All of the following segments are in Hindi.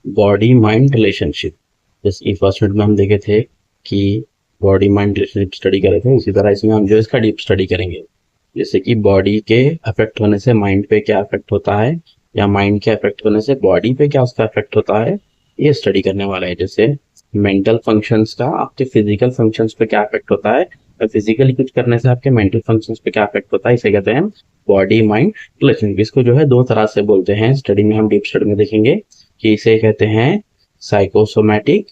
Body mind relationship. जैसे कि फर्स्ट यूनिट में हम देखे थे कि बॉडी माइंड रिलेशनशिप स्टडी कर रहे थे, उसी तरह इसमें हम जो इसका डीप स्टडी करेंगे। जैसे कि बॉडी के अफेक्ट होने से माइंड पे क्या अफेक्ट होता है, या माइंड के अफेक्ट होने से बॉडी पे क्या उसका अफेक्ट होता है, ये स्टडी करने वाला है। जैसे मेंटल फंक्शंस का आपके फिजिकल फंक्शंस पे क्या अफेक्ट होता है, और फिजिकली कुछ करने से आपके मेंटल फंक्शंस पे क्या अफेक्ट होता है, इसे कहते हैं बॉडी माइंड रिलेशनशिप। इसको जो है दो तरह से बोलते हैं, स्टडी में हम डीप स्टडी में देखेंगे कि इसे कहते हैं साइकोसोमैटिक,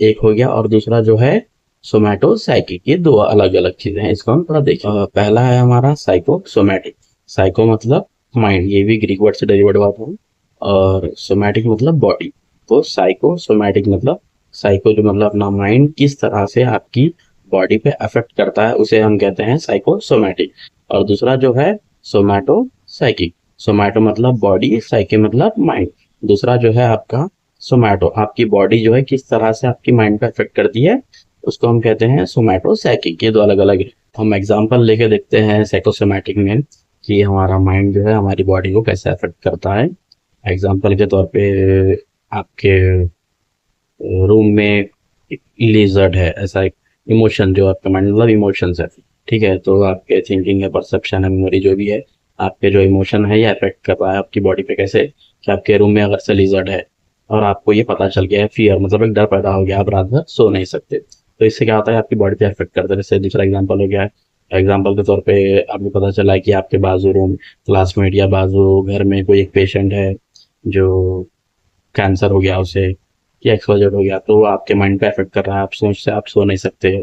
एक हो गया, और दूसरा जो है सोमैटोसाइकिक। ये दो अलग अलग चीजें हैं, इसको हम थोड़ा देखें। पहला है हमारा साइकोसोमैटिक। साइको मतलब माइंड, ये भी ग्रीक वर्ड से डेरिवेट हुआ था, और सोमैटिक मतलब बॉडी। तो साइकोसोमैटिक मतलब साइको जो मतलब अपना माइंड किस तरह से आपकी बॉडी पे अफेक्ट करता है, उसे हम कहते हैं साइकोसोमैटिक। और दूसरा जो है सोमैटोसाइकिक। सोमैटो मतलब बॉडी, साइके मतलब माइंड। दूसरा जो है आपका सोमैटो, आपकी बॉडी जो है किस तरह से आपकी माइंड पे अफेक्ट करती है, उसको हम कहते हैं सोमैटोसाइकिक। ये दो अलग अलग है। हम एग्जांपल लेके देखते हैं साइकोसोमैटिक में कि हमारा माइंड जो है हमारी बॉडी को कैसे अफेक्ट करता है। एग्जांपल के तौर पे आपके रूम में लिजर्ड है, ऐसा एक इमोशन जो आपका माइंड मतलब इमोशंस है, ठीक है। तो आपके थिंकिंग है, परसेप्शन है, मेमोरी जो भी है, आपके जो इमोशन है ये अफेक्ट कर रहा है आपकी बॉडी पे कैसे, कि आपके रूम में अगर से लिजर्ड है और आपको ये पता चल गया है, फियर मतलब एक डर पैदा हो गया, आप रात भर सो नहीं सकते, तो इससे क्या होता है आपकी बॉडी पे अफेक्ट करता है। जैसे दूसरा एग्जांपल हो गया है, एग्जांपल के तौर पे आपको पता चला है कि आपके बाजू रूम क्लासमेट या बाजू घर में कोई एक पेशेंट है जो कैंसर हो गया उसे, या एक्सपोजर हो गया, तो वो आपके माइंड पे अफेक्ट कर रहा है, आप सोच से आप सो नहीं सकते हो।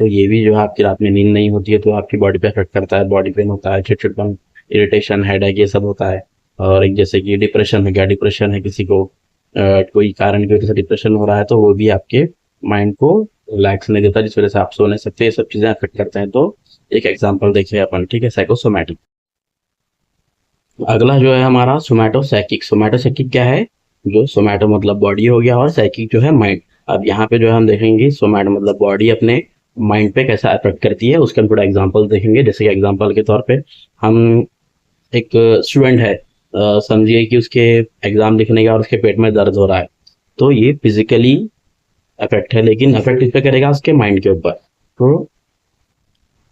तो ये भी जो है आपकी रात में नींद नहीं होती है तो आपकी बॉडी पे अफेक्ट करता है, बॉडी पेन होता है, चिड़चिड़पन, इरिटेशन, हेडेक, ये सब होता है। और एक जैसे कि डिप्रेशन हो गया, डिप्रेशन है किसी को, कोई कारण की वजह से डिप्रेशन हो रहा है, तो वो भी आपके माइंड को रिलैक्स नहीं देता, जिस वजह से आप सो नहीं सकते, ये सब चीजें अफेक्ट करते हैं। तो एक एग्जाम्पल देखिए अपन, ठीक है, साइकोसोमैटिक। अगला जो है हमारा सोमैटोसाइकिक। सोमैटोसाइकिक क्या है, जो सोमैटो मतलब बॉडी हो गया और साइकिक जो है माइंड। अब यहाँ पे जो है हम देखेंगे सोमैटो मतलब बॉडी अपने माइंड पे कैसा अफेक्ट करती है, उसके हम थोड़ा एग्जांपल देखेंगे। जैसे कि एग्जांपल के तौर पे हम एक स्टूडेंट है, समझिए कि उसके एग्जाम लिखने का और उसके पेट में दर्द हो रहा है, तो ये फिजिकली अफेक्ट है, लेकिन अफेक्ट किस पे करेगा, उसके माइंड के ऊपर। तो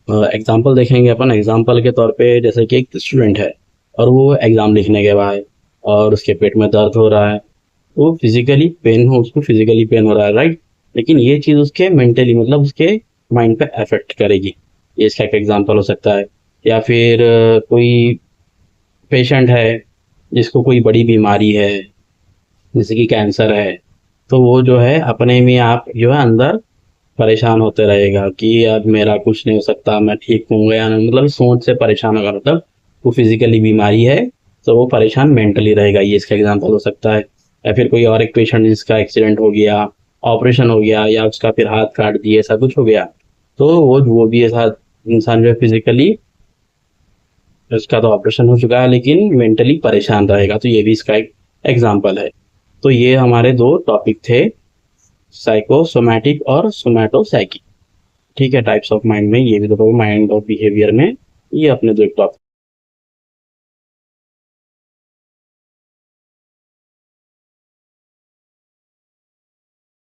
एग्जाम्पल देखेंगे अपन। एग्जाम्पल के तौर पे जैसे कि एक स्टूडेंट है और वो एग्जाम लिखने के बाद और उसके पेट में दर्द हो रहा है, वो फिजिकली पेन हो, उसको फिजिकली पेन हो रहा है, राइट। लेकिन ये चीज उसके मेंटली मतलब उसके माइंड पे अफेक्ट करेगी, ये इसका एक एग्जाम्पल हो सकता है। या फिर कोई पेशेंट है जिसको कोई बड़ी बीमारी है, जैसे कि कैंसर है, तो वो जो है अपने में आप जो है अंदर परेशान होते रहेगा कि अब मेरा कुछ नहीं हो सकता, मैं ठीक हूँ या नहीं, मतलब सोच से परेशान होगा, मतलब वो फिजिकली बीमारी है तो वो परेशान मेंटली रहेगा, ये इसका एग्जांपल हो सकता है। या फिर कोई और एक पेशेंट जिसका एक्सीडेंट हो गया, ऑपरेशन हो गया, या उसका फिर हाथ काट दिए, ऐसा कुछ हो गया, तो वो भी ऐसा इंसान जो है फिजिकली, उसका तो ऑपरेशन हो चुका है लेकिन मेंटली परेशान रहेगा, तो ये भी इसका एक एग्जाम्पल है। तो ये हमारे दो टॉपिक थे, साइकोसोमैटिक और सोमैटोसाइकिक। ठीक है, टाइप्स ऑफ माइंड में ये भी दो, माइंड और बिहेवियर में ये अपने दो टॉपिक